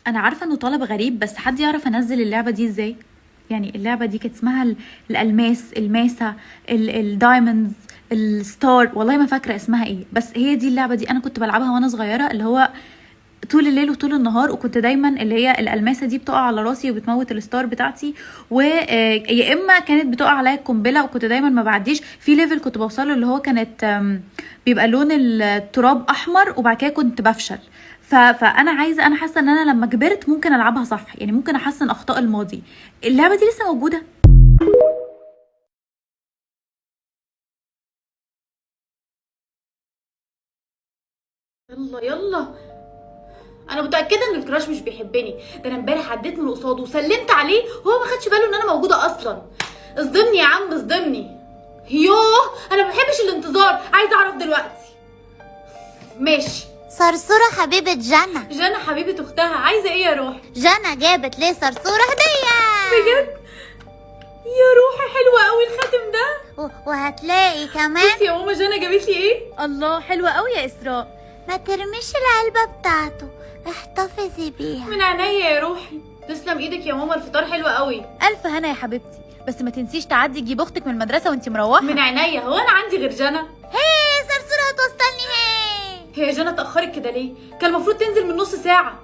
انا عارفه انه طلب غريب، بس حد يعرف انزل اللعبه دي ازاي؟ يعني اللعبه دي كانت اسمها الالماس، الماسه، الدايموندز، الستار، والله ما فاكره اسمها ايه، بس هي دي اللعبه دي انا كنت بلعبها وانا صغيره، اللي هو طول الليل وطول النهار، وكنت دايما اللي هي الالماسه دي بتقع على راسي وبتموت الستار بتاعتي، ويا اما كانت بتقع عليا القنبله، وكنت دايما ما بعديش في ليفل كنت بوصله اللي هو كانت بيبقى لون التراب احمر، وبعد كده كنت بفشل. فانا عايزه، انا حاسه ان انا لما كبرت ممكن العبها صح، يعني ممكن احسن اخطاء الماضي. اللعبه دي لسه موجوده؟ يلا يلا، انا متاكده ان الكراش مش بيحبني. ده انا امبارح عديت من قصاده وسلمت عليه وهو ما خدش باله ان انا موجوده اصلا. اصدمني يا عم اصدمني. يوه، انا ما بحبش الانتظار، عايزه اعرف دلوقتي. ماشي. صرصورة حبيبة جنى. جنى حبيبه اختها، عايزه ايه يا روحي؟ جنى جابت ليه صرصورة هدية. بجد؟ يا روحي حلوه قوي الخاتم ده. وهتلاقي كمان. بصي يا ماما جنى جابت لي ايه. الله، حلوه قوي يا اسراء. ما ترميش العلبة بتاعته، احتفظي بيها. من عينيا يا روحي، تسلم ايدك يا ماما، الفطار حلو قوي. الف هنا يا حبيبتي، بس ما تنسيش تعدي تجيب اختك من المدرسه وانتي مروحه. من عينيا، هو انا عندي غير جنى؟ هي صرصورة هتوصلني. هي جنى اتأخرت كده ليه؟ كان المفروض تنزل من نص ساعة.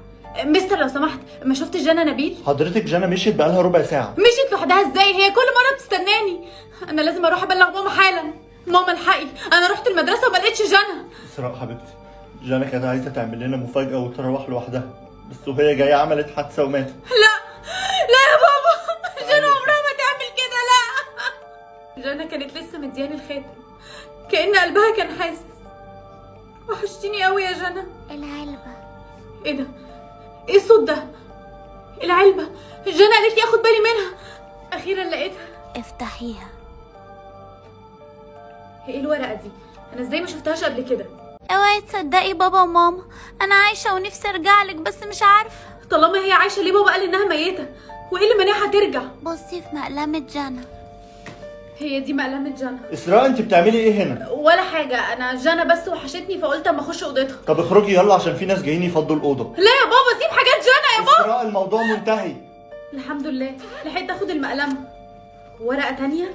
مستر لو سمحت، ما شفتش جنى نبيل؟ حضرتك جنى مشيت بقالها ربع ساعة. مشيت لوحدها ازاي؟ هي كل مرة بتستناني. انا لازم اروح ابلغ ماما حالا. ماما الحقي، انا رحت المدرسة وما لقيتش جنى. اسراء حبيبتي، جنى كانت عايزة تعمل لنا مفاجأة وتروح لوحدها، بس وهي جاية عملت حادثة وماتت. لا لا يا بابا، جنى عمرها ما تعمل كده، لا. جنى كانت لسه مدياني الخاتم، كأن قلبها كان حاسس. وحشتيني قوي يا جنى. العلبة. ايه ده؟ ايه الصوت ده؟ العلبة، جنى قالت لي اخد بالي منها. اخيرا لقيتها. افتحيها. ايه الورقة دي؟ انا ازاي ما شفتهاش قبل كده؟ اوعي تصدقي بابا وماما، انا عايشة ونفسي ارجعلك بس مش عارفة. طالما هي عايشة ليه بابا قال انها ميتة؟ وايه اللي مانعها ترجع؟ بصي في مقلمة جنى. هي دي مقلمة جنى. اسراء انت بتعملي ايه هنا؟ ولا حاجة، انا جنى بس وحشتني فقلت اما اخش اوضتها. طب اخرجي يلا عشان في ناس جايين يفضوا الأوضة. لا يا بابا، سيب حاجات جنى يا بابا. اسراء الموضوع منتهي. الحمد لله لحقت اخد المقلمة. ورقة تانية.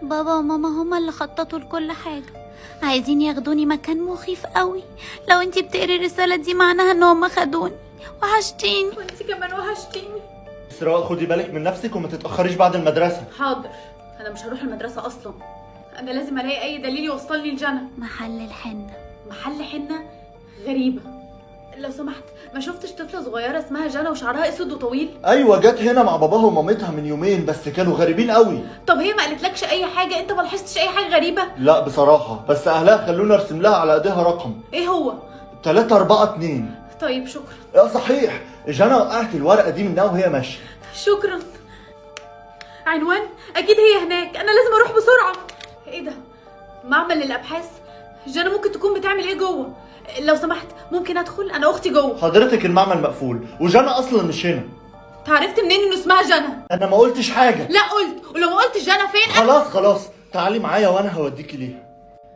بابا وماما هما اللي خططوا لكل حاجة، عايزين ياخدوني مكان مخيف قوي. لو انتي بتقري الرسالة دي معناها ان هما خدوني. وحشتيني. وانت كمان وحشتيني. اسراء خدي بالك من نفسك وما تتأخريش بعد المدرسة. حاضر، انا مش هروح المدرسة اصلا. انا لازم الاقي اي دليل يوصلني لجنى. محل الحنة. محل حنة؟ غريبة. لو سمحت، ما شفتش طفلة صغيرة اسمها جنى وشعرها اسود وطويل؟ ايوه جت هنا مع باباها ومامتها من يومين، بس كانوا غريبين قوي. طب هي ما قالتلكش اي حاجة؟ انت ما لاحظتش اي حاجة غريبة؟ لا بصراحة، بس اهلها خلونا ارسم لها على ايديها رقم ايه هو؟ 342. طيب شكرا. اه صحيح، جنى وقعت الورقة دي منها وهي ماشية. شكرا. عنوان؟ اكيد هي هناك، انا لازم اروح بسرعة. ايه ده؟ معمل للابحاث؟ جنى ممكن تكون بتعمل ايه جوه؟ لو سمحت ممكن ادخل؟ انا اختي جوه. حضرتك المعمل مقفول وجنى اصلا مش هنا. عرفت منين انه اسمها جنى؟ انا ما قلتش حاجة. لا قلت، ولو ما قلتش جنى فين؟ خلاص تعالي معايا وانا هوديكي ليها.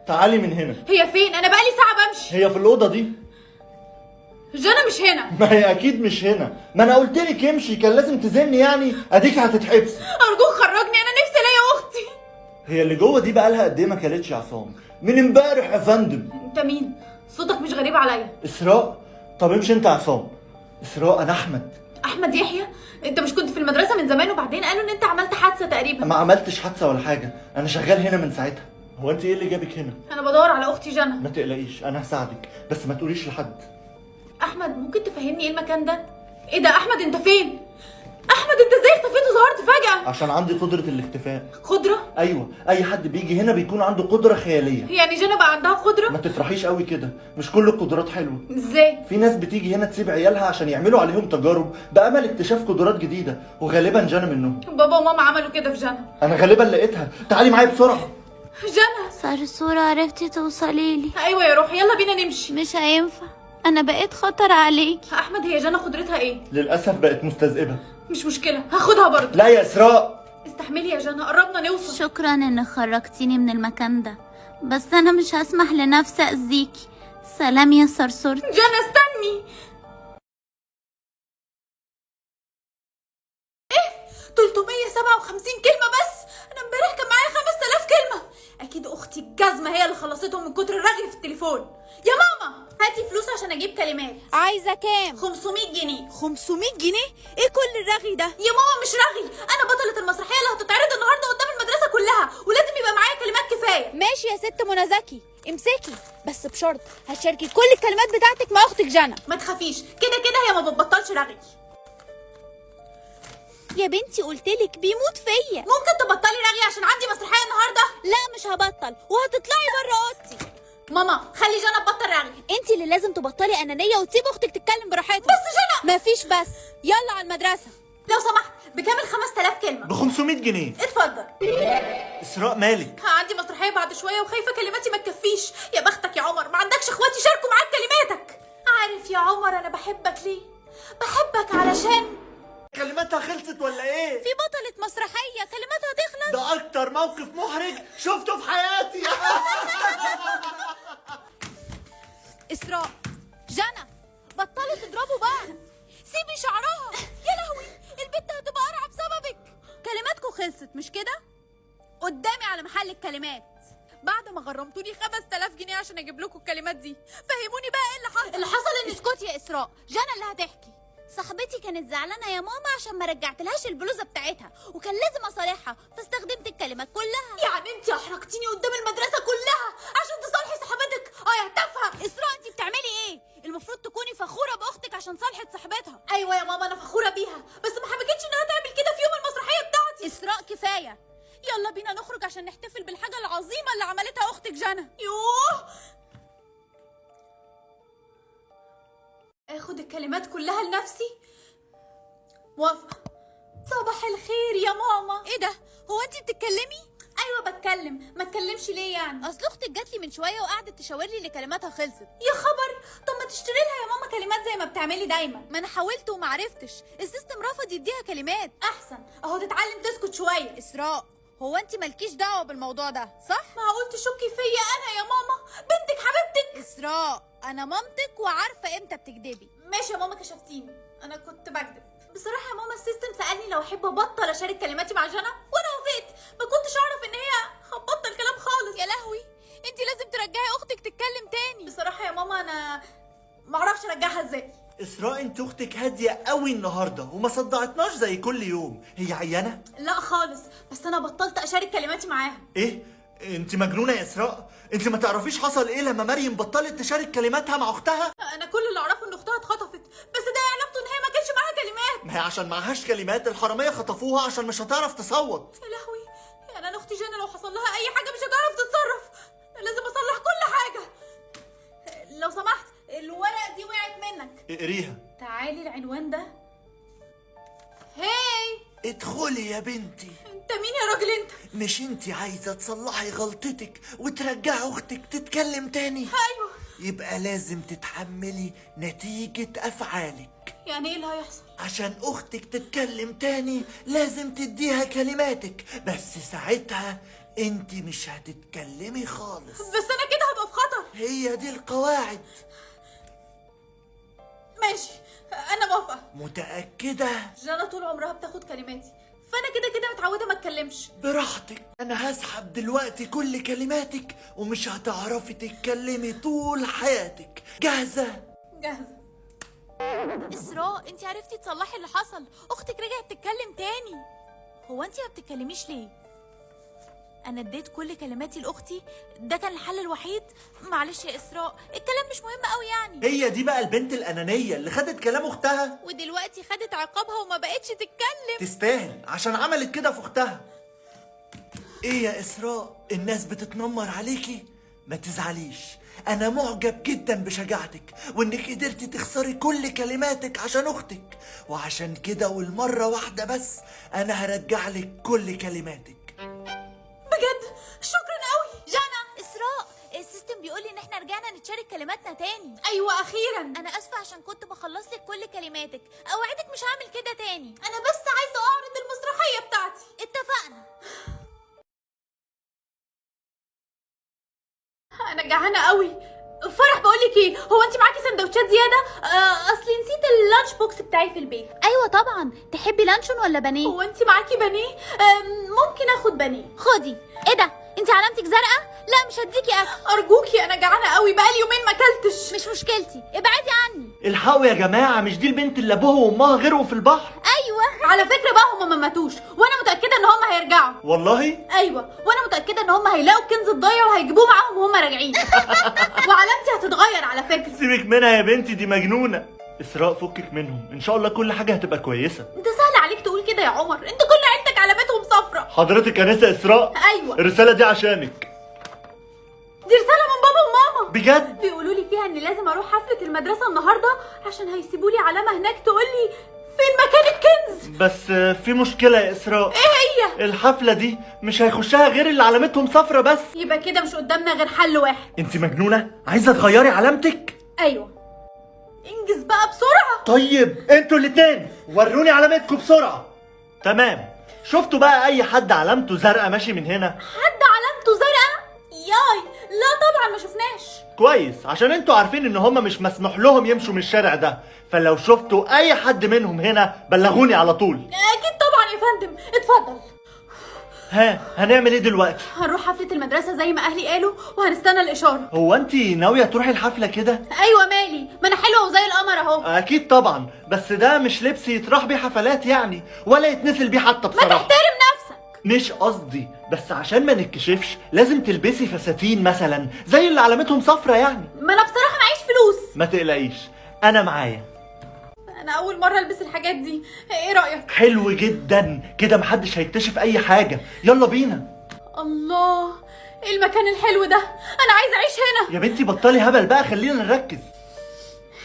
تعالي من هنا. هي فين؟ انا بقالي ساعة بمشي. هي في الأوضة دي. جنى مش هنا. ما هي اكيد مش هنا، ما انا قلت لك امشي، كان لازم تزني يعني، اديك هتتحبسي. ارجوك خرجني، انا نفسي الاقي اختي. هي اللي جوه دي بقالها قد ايه ما كلتش يا عصام؟ من امبارح يا فندم. انت مين؟ صوتك مش غريب عليا. اسراء، طب امشي انت يا عصام. اسراء انا احمد. احمد يحيى؟ انت مش كنت في المدرسه من زمان وبعدين قالوا ان انت عملت حادثه تقريبا؟ ما عملتش حادثه ولا حاجه، انا شغال هنا من ساعتها. هو انت ايه اللي جابك هنا؟ انا بدور على اختي جنى. ما تقلقيش انا هساعدك، بس ما تقوليش لحد. احمد ممكن تفهمني ايه المكان ده؟ ايه ده احمد، انت فين؟ احمد انت ازاي اختفيت وظهرت فجاه؟ عشان عندي قدره الاختفاء. قدره؟ ايوه، اي حد بيجي هنا بيكون عنده قدره خياليه. يعني جنى بقى عندها قدره؟ ما تفرحيش قوي كده، مش كل القدرات حلوه. ازاي؟ في ناس بتيجي هنا تسيب عيالها عشان يعملوا عليهم تجارب بامل اكتشاف قدرات جديده، وغالبا جنى منهم. بابا وماما عملوا كده في جنى. انا غالبا لقيتها، تعالي معايا بسرعه. جنى صرصورة عرفتي توصليلي. ايوه يا روحي، يلا بينا نمشي. مش هينفع، انا بقيت خطر عليكي. احمد هي جنى قدرتها ايه؟ للاسف بقت مستذئبه. مش مشكله، هاخدها برضه. لا يا اسراء. استحملي يا جنى، قربنا نوصل. شكرا انك خرجتيني من المكان ده، بس انا مش هسمح لنفسي اذيكي. سلام يا صرصورتي. جنى استني. 57 كلمة بس. انا امبارح كان معايا 5000 كلمة. اكيد اختي الجزمة هي اللي خلصتهم من كتر الرغي في التليفون. يا ماما هاتي فلوس عشان اجيب كلمات. عايزة كام؟ 500 جنيه. 500 جنيه؟ ايه كل الرغي ده؟ يا ماما مش رغي، انا بطلة المسرحية اللي هتتعرض النهاردة قدام المدرسة كلها، ولازم يبقى معايا كلمات كفاية. ماشي يا ست منى زكي، امسكي بس بشرط هتشاركي كل الكلمات بتاعتك مع اختك جنى. ما تخافيش، كده كده هي ما بتبطلش رغي. يا بنتي قلتلك بيموت فيا. ممكن تبطلي رغي عشان عندي مسرحية النهاردة؟ لا مش هبطل، وهتطلعي بره اوضتي. ماما خلي جنى تبطل رغي. انت اللي لازم تبطلي انانيه وتسيبي اختك تتكلم براحتها. بس جنى مفيش بس، يلا على المدرسه. لو سمحت بكام ال 5000 كلمة؟ ب 500 جنيه. اتفضل. اسراء مالك؟ عندي مسرحية بعد شوية وخايفة كلماتي ما تكفيش. يا بختك يا عمر، ما عندكش اخواتي يشاركوا معاك كلماتك. عارف يا عمر انا بحبك ليه؟ بحبك علشان كلماتها خلصت ولا ايه؟ في بطله مسرحيه كلماتها تخلص. ده اكتر موقف محرج شفته في حياتي. اسراء، جنى، بطلوا تضربوا بعض، سيبي شعرها. يا لهوي البت هتبقى قرعه بسببك. كلماتكم خلصت مش كده؟ قدامي على محل الكلمات. بعد ما غرمتوني 5000 جنيه عشان اجيب لكم الكلمات دي، فهموني بقى ايه اللي حصل. اللي حصل ان اسكتي يا اسراء، جنى اللي هتحكي. صاحبتي كانت زعلانه يا ماما عشان ما رجعتلهاش البلوزه بتاعتها، وكان لازم اصالحها، فاستخدمت الكلمات كلها. يعني انت احرجتيني قدام المدرسة كلها عشان تصالحي صاحبتك؟ يا تافهة. اسراء انت بتعملي ايه؟ المفروض تكوني فخوره باختك عشان صالحت صاحبتها. ايوه يا ماما انا فخورة بيها، بس ما حبكتش انها تعمل كده في يوم المسرحية بتاعتي. اسراء كفايه، يلا بينا نخرج عشان نحتفل بالحاجه العظيمه اللي عملتها اختك جنى. يوه، اخد الكلمات كلها لنفسي؟ موافقة. صباح الخير يا ماما. ايه ده؟ هو انت بتتكلمي؟ ايوه بتكلم، ما اتكلمش ليه يعني؟ اصل اختك جات لي من شويه وقعدت تشاور لي ان كلماتها خلصت. يا خبر، طب ما تشتري لها يا ماما كلمات زي ما بتعملي دايما. ما انا حاولت وما عرفتش، السيستم رفض يديها كلمات. احسن اهو تتعلم تسكت شويه. اسراء، هو انت مالكيش دعوه بالموضوع ده صح؟ معقول تشكي فيا انا يا ماما، بنتك حبيبتك؟ اسراء انا مامتك وعارفه امتى بتكدبي. ماشي يا ماما كشفتيني، انا كنت بكذب بصراحه. يا ماما السيستم سالني لو احب ابطل اشارك كلماتي مع جنى وانا وافقت. ما كنتش اعرف ان هي هتبطل كلام خالص. يا لهوي انت لازم ترجعي اختك تتكلم تاني. بصراحه يا ماما انا ما اعرفش ارجعها ازاي. اسراء انت اختك هاديه قوي النهارده وما صدعتناش زي كل يوم. هي عيانه؟ لا خالص، بس انا بطلت اشارك كلماتي معاها. ايه؟ انت مجنونه يا اسراء؟ انت ما تعرفيش حصل ايه لما مريم بطلت تشارك كلماتها مع اختها؟ انا كل اللي اعرفه ان اختها اتخطفت، بس ده علاقته ان هي ما كانش معاها كلمات. ما هي عشان معهاش كلمات الحراميه خطفوها عشان مش هتعرف تصوت. يا لهوي، يعني انا اختي جنى لو حصل لها اي حاجه مش هتعرف تتصرف. أنا لازم اصلح كل حاجه. لو سمحت الورقه دي وقعت منك. اقريها. تعالي العنوان ده. هاي ادخلي يا بنتي. انت مين يا راجل انت؟ مش انت عايزه تصلحي غلطتك وترجعي اختك تتكلم تاني؟ ايوه. يبقى لازم تتحملي نتيجه افعالك. يعني ايه اللي هيحصل؟ عشان اختك تتكلم تاني لازم تديها كلماتك، بس ساعتها انت مش هتتكلمي خالص. بس انا كده هبقى في خطر. هي دي القواعد. ماشي انا موافقه. متأكدة؟ جنى طول عمرها بتاخد كلماتي، فانا كده كده متعوده ما اتكلمش. براحتك. انا هسحب دلوقتي كل كلماتك ومش هتعرفي تتكلمي طول حياتك. جاهزة؟ جاهزه. اسراء انت عرفتي تصلحي اللي حصل، اختك رجعت تتكلم تاني. هو انت ما بتتكلميش ليه؟ انا اديت كل كلماتي لاختي، ده كان الحل الوحيد. معلش يا اسراء الكلام مش مهم قوي يعني. هي دي بقى البنت الأنانية اللي خدت كلام أختها؟ ودلوقتي خدت عقابها وما بقتش تتكلم. تستاهل عشان عملت كده في أختها. إيه يا إسراء، الناس بتتنمر عليكي؟ ما تزعليش، أنا معجب جدا بشجاعتك وإنك قدرتي تخسري كل كلماتك عشان أختك، وعشان كده والمرة واحدة بس أنا هرجع لك كل كلماتك. بجد شكرا قوي. جنى، اسراء السيستم بيقول لي ان احنا رجعنا نتشارك كلماتنا تاني. ايوه اخيرا. انا اسفه عشان كنت بخلص لك كل كلماتك، اوعدك مش هعمل كده تاني. انا بس عايزه اعرض المسرحيه بتاعتي. اتفقنا. انا جعانه قوي. فرح بقول لك ايه، هو انت معاكي سندوتشات زياده؟ اصلي نسيت اللانش بوكس بتاعي في البيت. ايوه طبعا. تحبي لانشون ولا بانيه؟ هو انت معاكي بانيه؟ ممكن اخد بانيه. خدي. ايه ده؟ انت علامتك زرقاء؟ لا مش هديكي اكل. ارجوكي انا جعانه قوي، بقالي يومين ما اكلتش. مش مشكلتي، ابعدي عني. الحقوا يا جماعة، مش دي البنت اللي ابوها وامها غرقوا في البحر؟ ايوه. على فكره بقى هما ما ماتوش، وانا متاكده ان هما هيرجعوا. والله؟ ايوه، وانا متاكده ان هما هيلاقوا الكنز الضايع وهيجيبوه معاهم وهما راجعين. وعلامتي هتتغير على فكره. سيبك منها يا بنتي، دي مجنونة. اسراء فكك منهم، ان شاء الله كل حاجة هتبقى كويسة. انت سهل عليك تقول كده يا عمر، انت كل عيلتك علامتهم صفرة. حضرتك انسة اسراء؟ ايوه. الرسالة دي عشانك. دي رساله من بابا وماما. بجد؟ بيقولوا لي فيها اني لازم اروح حفله المدرسه النهارده عشان هيسيبوا لي علامه هناك تقول لي فين مكان الكنز. بس في مشكلة يا اسراء. ايه هي؟ الحفلة دي مش هيخشها غير اللي علامتهم صفرة بس. يبقى كده مش قدامنا غير حل واحد. انت مجنونة؟ عايزة تغيري علامتك؟ ايوه. انجز بقى بسرعه. طيب انتوا الاتنين وروني علامتكم بسرعة. تمام. شفتوا بقى اي حد علامته زرقاء ماشي من هنا؟ حد علامته زرقاء؟ ياي لا طبعا ما شفناش. كويس، عشان انتوا عارفين ان هما مش مسموح لهم يمشوا من الشارع ده، فلو شفتوا اي حد منهم هنا بلغوني على طول. اكيد طبعا يا فندم، اتفضل. هنعمل ايه دلوقتي؟ هنروح حفله المدرسه زي ما اهلي قالوا وهنستنى الاشاره. هو انت ناوية تروحي الحفلة كده؟ ايوه مالي، ما انا حلوه وزي القمر اهو. اكيد طبعا، بس ده مش لبس يتراح بيه حفلات يعني، ولا يتنسل بيه حتى ما بصراحة. تحترم نفسك. مش قصدي، بس عشان ما نتكشفش لازم تلبسي فساتين مثلا زي اللي علامتهم صفرة يعني. ما انا بصراحه معيش فلوس. ما تقلقيش، انا معايا. انا اول مره البس الحاجات دي، ايه رايك؟ حلو جدا كده، محدش هيكتشف اي حاجة. يلا بينا. الله، ايه المكان الحلو ده، انا عايزه اعيش هنا. يا بنتي بطلي هبل بقى، خلينا نركز.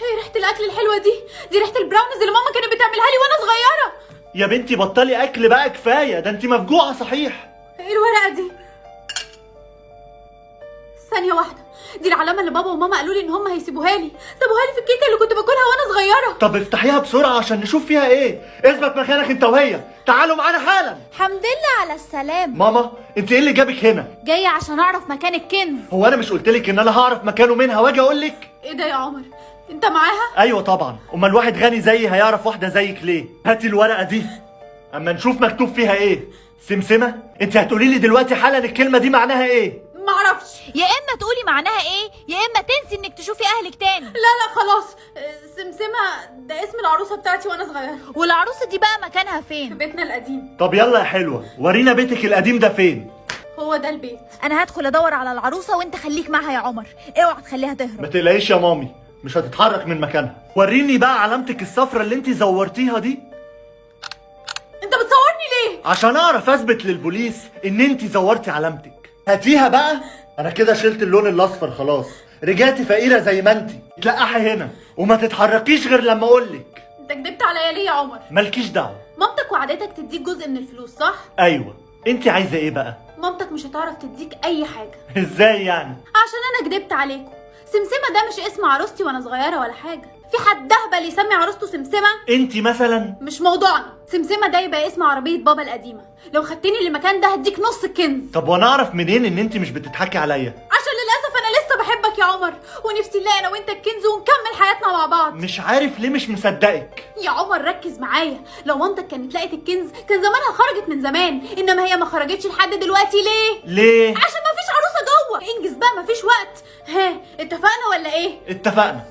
ايه ريحه الاكل الحلوه دي ريحه البراونيز اللي ماما كانت بتعملها لي وانا صغيره. يا بنتي بطلي اكل بقى، كفاية، ده انت مفجوعة صحيح. ايه الورقه دي؟ ثانيه واحده، دي العلامه اللي بابا وماما قالوا لي ان هم هيسيبوها لي، سابوها لي في الكيكه اللي كنت باكلها وانا صغيره. طب افتحيها بسرعة عشان نشوف فيها ايه. اثبت مكانك انت وهي، تعالوا معانا حالا. الحمد لله على السلامة. ماما انت ايه اللي جابك هنا؟ جاية عشان اعرف مكان الكنز. هو انا مش قلتلك ان انا هعرف مكانه منها واجي اقولك؟ ايه ده يا عمر، انت معاها؟ ايوه طبعا، امال واحد غني زيي هيعرف واحده زيك ليه؟ هاتي الورقه دي اما نشوف مكتوب فيها ايه. سمسمه، انت هتقولي لي دلوقتي حالا الكلمه دي معناها ايه؟ معرفش. يا اما تقولي معناها ايه يا اما تنسي انك تشوفي اهلك تاني. لا خلاص، سمسمة ده اسم العروسة بتاعتي وانا صغيرة. والعروسة دي بقى مكانها في فين؟ بيتنا القديم. طب يلا يا حلوه، ورينا بيتك القديم ده فين. هو ده البيت. انا هدخل ادور على العروسة وانت خليك معاها يا عمر، اوعى تخليها ما تهرب. تقلقيش يا مامي، مش هتتحرك من مكانها. وريني بقى علامتك الصفرا اللي انت زورتيها دي. انت بتصورني ليه؟ عشان اعرف اثبت للبوليس ان انت زورتي علامتك. هاتيها بقى. انا كده شلت اللون الاصفر خلاص، رجعتي فقيره زي ما انت. اتلقحي هنا وما تتحركيش غير لما اقولك. انت كدبت عليا ليه يا عمر؟ مالكيش دعوه. مامتك وعدتك تديك جزء من الفلوس صح؟ ايوه، انت عايزه ايه بقى؟ مامتك مش هتعرف تديك اي حاجة. ازاي يعني؟ عشان انا كدبت عليكم. سمسمة ده مش اسم عروستي وانا صغيرة ولا حاجة. في حد اهبل يسمي عروسته سمسمة؟ انت مثلا؟ مش موضوعنا. سمسمة ده يبقى اسم عربية بابا القديمة. لو خدتني للمكان ده هديك نص الكنز. طب وانا اعرف منين ان انت مش بتضحكي عليا؟ عشان للاسف انا لسه بحبك يا عمر، ونفسي نلاقي انا وانت الكنز ونكمل حياتنا مع بعض. مش عارف ليه مش مصدقك. يا عمر ركز معايا، لو مامتك كانت لقت الكنز كان زمانها خرجت من زمان، انما هي ما خرجتش لحد دلوقتي. ليه؟ ليه؟ عشان ما فيش عروسه جوه. انجز بقى، ما فيش وقت. ها، اتفقنا ولا ايه؟ اتفقنا.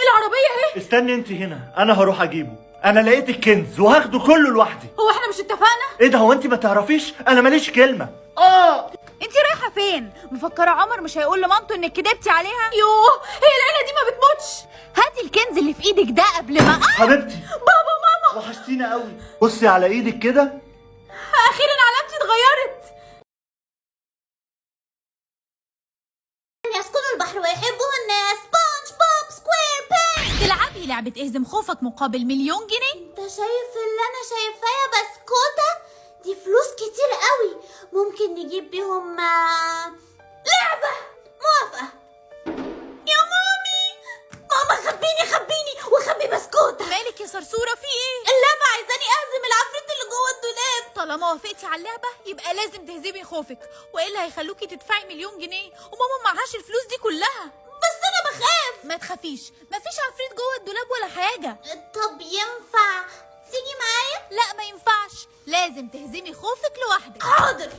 العربيه اهي. استني انت هنا، انا هروح اجيبه. انا لقيت الكنز وهاخده كله لوحدي. هو احنا مش اتفقنا؟ ايه ده، هو انت ما تعرفيش؟ انا ماليش كلمه. انت رايحة فين؟ مفكرة عمر مش هيقول لمامته انك كدبتي عليها؟ يوه، هي العيله دي ما بتموتش. هاتي الكنز اللي في ايدك ده قبل ما حبيبتي، بابا ماما، وحشتينا قوي. بصي على ايدك كده. اخيرا علامتي اتغيرت. يسكن البحر ويحبه الناس. سبونج بوب سكوير بين. تلعبي لعبة اهزم خوفك مقابل $1,000,000 انت شايف اللي انا شايفاه يا بسكوتة؟ دي فلوس كتير قوي، ممكن نجيب بيهم لعبة. موافقة يا مامي. ماما خبيني وخبي بسكوتة. مالك يا صرصورة في ايه؟ اللعبة عايزاني اهزم العفريت اللي جوه الدولاب. طالما وافقتي على اللعبة يبقى لازم تهزمي خوفك، والا هيخلوكي تدفعي $1,000,000 وماما معهاش الفلوس دي كلها. بس انا بخاف. ما تخافيش، مفيش عفريت جوه الدولاب ولا حاجه. طب ينفع تيجي معايا؟ لا ما ينفعش، لازم تهزمي خوفك لوحدك. حاضر.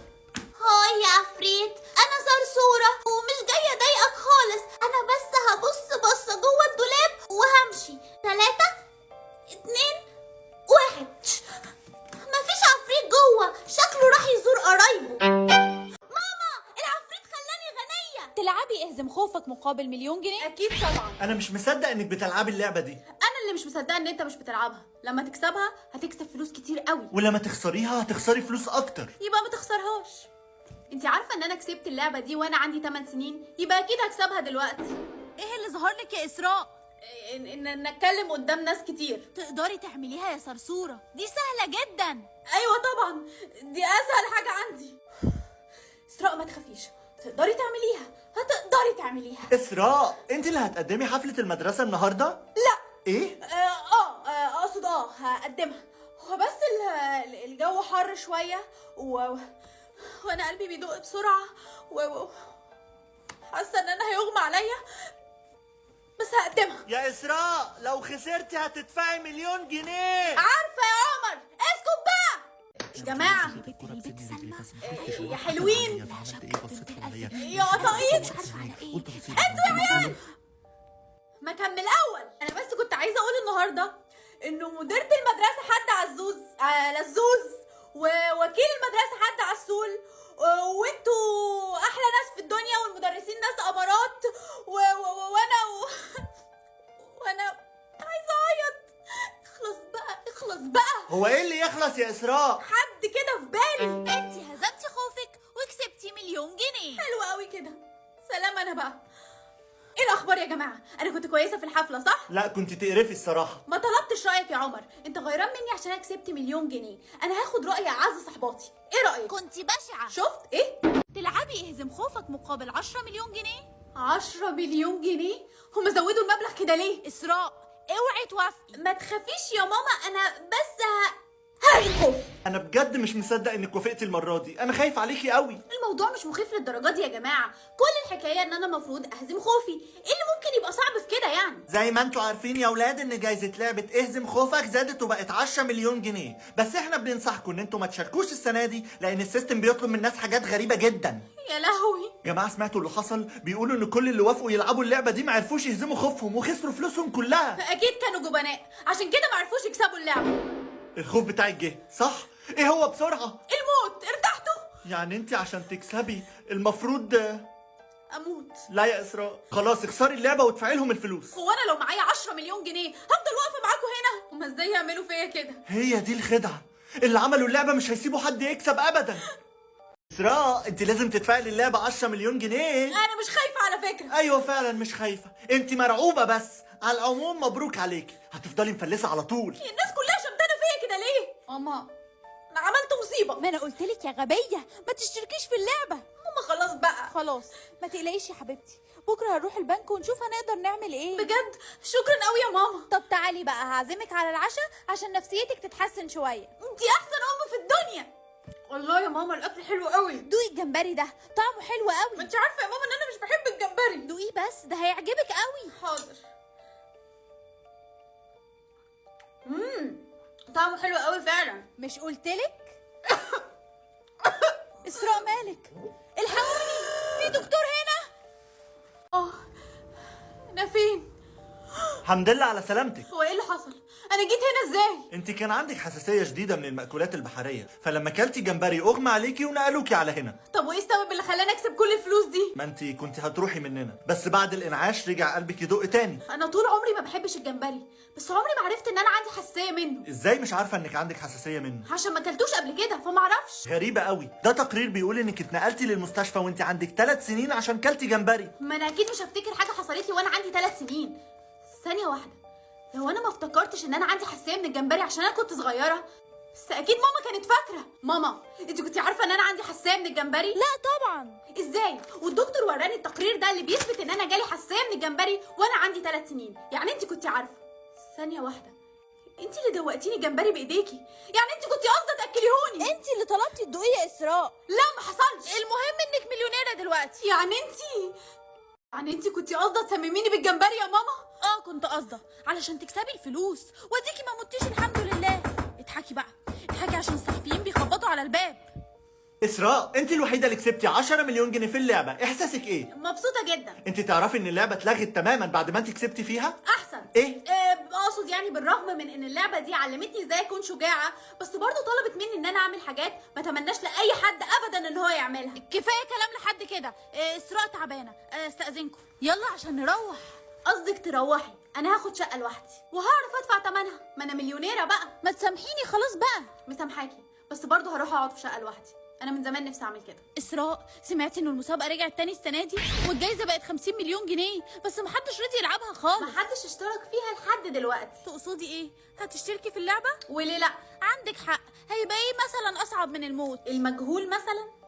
هاي يا عفريت، انا صرصورة ومش جاية اضايقك خالص، انا بس هبص بصة جوه الدولاب وهمشي. 3 2 1. مفيش عفريت جوه، شكله راح يزور قرايبه. ماما، العفريت خلاني غنية. تلعبي اهزم خوفك مقابل مليون جنيه؟ اكيد طبعا. انا مش مصدق انك بتلعبي اللعبه دي، انا اللي مش مصدقه ان انت مش بتلعبها. لما تكسبها هتكسب فلوس كتير قوي، ولما تخسريها هتخسري فلوس اكتر. يبقى ما تخسرهاش. انت عارفه ان انا كسبت اللعبه دي وانا عندي 8 سنين، يبقى اكيد هكسبها دلوقتي. ايه اللي ظهر لك يا اسراء؟ ان اتكلم قدام ناس كتير. تقدري تعمليها يا صرصوره، دي سهله جدا. ايوه طبعا، دي اسهل حاجه عندي. اسراء ما تخافيش، تقدري تعمليها، هتقدري تعمليها. اسراء، انت اللي هتقدمي حفله المدرسه النهارده؟ لا. ايه؟ اقصد هقدمها. هو بس الجو حر شويه وانا قلبي بيدق بسرعه حاسه ان انا هيغمى عليا، بس هقدمها. يا اسراء، لو خسرتي هتدفعي مليون جنيه. عارفه يا عمر، اسكت بقى يا جماعه. يا حلوين، يا قطاقيط، انتوا يا عيال. ما كان من الاول. انا بس كنت عايزه اقول النهارده انه مديره المدرسه حد عزوز لزوز، ووكيل المدرسه حد عسول، وانتوا احلى ناس في الدنيا، والمدرسين ناس امارات، وانا عايزه اعيط. اخلص بقى، اخلص بقى. هو ايه اللي يخلص يا اسراء؟ حد كده في بالي. انت هزمتي خوفك وكسبتي مليون جنيه. حلو قوي كده. سلام. انا بقى ايه الاخبار يا جماعه؟ انا كنت كويسه في الحفله صح؟ لا، كنت تقرفي الصراحه. ما طلبتش رايك يا عمر، انت غيران مني عشان انا كسبت مليون جنيه. انا هاخد راي اعز صحباتي. ايه رايك؟ كنت بشعه. شفت ايه؟ تلعبي اهزم خوفك مقابل 10 مليون جنيه؟ 10 مليون جنيه؟ هم زودوا المبلغ كده ليه؟ اسراء اوعي توافقي. ما تخافيش يا ماما، انا بس ههزم خوف. انا بجد مش مصدق انك وافقتي المره دي، انا خايف عليكي قوي. الموضوع مش مخيف للدرجه دي يا جماعه، كل الحكايه ان انا المفروض اهزم خوفي. ايه اللي ممكن يبقى صعب في كده يعني؟ زي ما انتوا عارفين يا اولاد ان جايزه لعبه اهزم خوفك زادت وبقت 10 مليون جنيه، بس احنا بننصحكم ان انتوا ما تشاركوش السنه دي لان السيستم بيطلب من الناس حاجات غريبه جدا. يا لهوي. جماعه، سمعتوا اللي حصل؟ بيقولوا ان كل اللي وافقوا يلعبوا اللعبه دي ما عرفوش يهزموا خوفهم وخسروا فلوسهم كلها. اكيد كانوا جبناء، عشان كده ما عرفوش يكسبوا اللعبه. الخوف بتاعك جه صح؟ ايه هو بسرعه؟ الموت. ارتحتوا؟ يعني انت عشان تكسبي المفروض اموت. لا يا اسراء، خلاص اخسري اللعبه وادفعي لهم الفلوس. هو انا لو معايا 10 مليون جنيه هفضل واقفه معاكم هنا؟ هما ازاي يعملوا فيا كده؟ هي دي الخدعه، اللي عملوا اللعبه مش هيسيبوا حد يكسب ابدا. اسراء، انت لازم تدفعي للعبه 10 مليون جنيه. انا مش خايفه على فكره. ايوه فعلا مش خايفه، انت مرعوبه بس. على العموم مبروك عليكي، هتفضلي مفلسه على طول. الناس كلها شمتانه فيا كده ليه؟ ماما، انا عملت مصيبه. ما انا قلت لك يا غبيه ما تشتركيش في اللعبه. ماما خلاص بقى. خلاص ما تقلقيش يا حبيبتي، بكره هنروح البنك ونشوف هنقدر نعمل ايه. بجد شكرا قوي يا ماما. طب تعالي بقى هعزمك على العشاء عشان نفسيتك تتحسن شويه. انتي احسن ام في الدنيا. والله يا ماما الاكل حلو قوي. دوقي الجمبري ده طعمه حلو ما قوي. انت عارفه يا ماما ان انا مش بحب الجمبري. دوقيه بس ده هيعجبك قوي. حاضر. طعمه حلو قوي فعلا. مش قلتلك؟ اسراء مالك؟ الحقوني، في دكتور هنا. انا فين؟ الحمد لله على سلامتك. هو ايه اللي حصل؟ انا جيت هنا ازاي؟ انت كان عندك حساسيه شديده من المأكولات البحريه، فلما كلتي جمبري اغمى عليكي ونقلوكي على هنا. طب وايه السبب اللي خلاني اكسب كل الفلوس دي؟ ما انت كنت هتروحي مننا، بس بعد الانعاش رجع قلبك يدق تاني. انا طول عمري ما بحبش الجمبري، بس عمري ما عرفت ان انا عندي حساسيه منه. ازاي مش عارفه انك عندك حساسيه منه؟ عشان ما اكلتوش قبل كده فما اعرفش. غريبه قوي، ده تقرير بيقول انك اتنقلتي للمستشفى وانت عندك 3 سنين عشان كلتي جمبري. ما انا اكيد مش هفتكر حاجه حصلت لي وانا عندي 3 سنين. ثانيه واحده، لو انا ما افتكرتش ان انا عندي حساسيه من الجمبري عشان انا كنت صغيره، بس اكيد ماما كانت فاكره. ماما، انت كنت عارفه ان انا عندي حساسيه من الجمبري؟ لا طبعا. ازاي؟ والدكتور وراني التقرير ده اللي بيثبت ان انا جالي حساسيه من الجمبري وانا عندي 3 سنين. يعني انت كنت عارفه. ثانيه واحده، انت اللي دوقتيني جمبري بايديكي، يعني انت كنت قاصده تاكليهوني. انت اللي طلبتي تدوقيه يا اسراء. لا ما حصلش. المهم انك مليونيره دلوقتي. يعني انت يعني انت كنتي قاصده تسمميني بالجمبري يا ماما؟ كنت قاصده علشان تكسبي الفلوس، واديكي ما متيش الحمد لله. اضحكي بقى، اضحكي عشان الصحفيين بيخبطوا على الباب. اسراء، انت الوحيده اللي كسبتي 10 مليون جنيه في اللعبه، احساسك ايه؟ مبسوطه جدا. انت تعرفي ان اللعبه اتلغت تماما بعد ما انت كسبتي فيها؟ احسن. ايه؟ اقصد يعني بالرغم من ان اللعبه دي علمتني ازاي اكون شجاعه، بس برضه طلبت مني ان انا اعمل حاجات ما اتمناش لاي حد ابدا ان هو يعملها. كفايه كلام لحد كده. اسراء تعبانه، استاذنكم يلا عشان نروح. قصدك تروحي؟ انا هاخد شقه لوحدي وهعرف ادفع ثمنها، ما انا مليونيره بقى. ما تسامحيني خلاص بقى. مسامحاكي، بس برضه هروح اقعد في شقه لوحدي. انا من زمان نفسي اعمل كده. اسراء، سمعتي ان المسابقه رجعت تاني السنه دي والجايزه بقت 50 مليون جنيه، بس محدش رضي يلعبها خالص. محدش اشترك فيها لحد دلوقتي. تقصدي ايه؟ هتشتركي في اللعبه؟ وليه لا؟ عندك حق. هيبقى ايه مثلا اصعب من الموت؟ المجهول مثلا.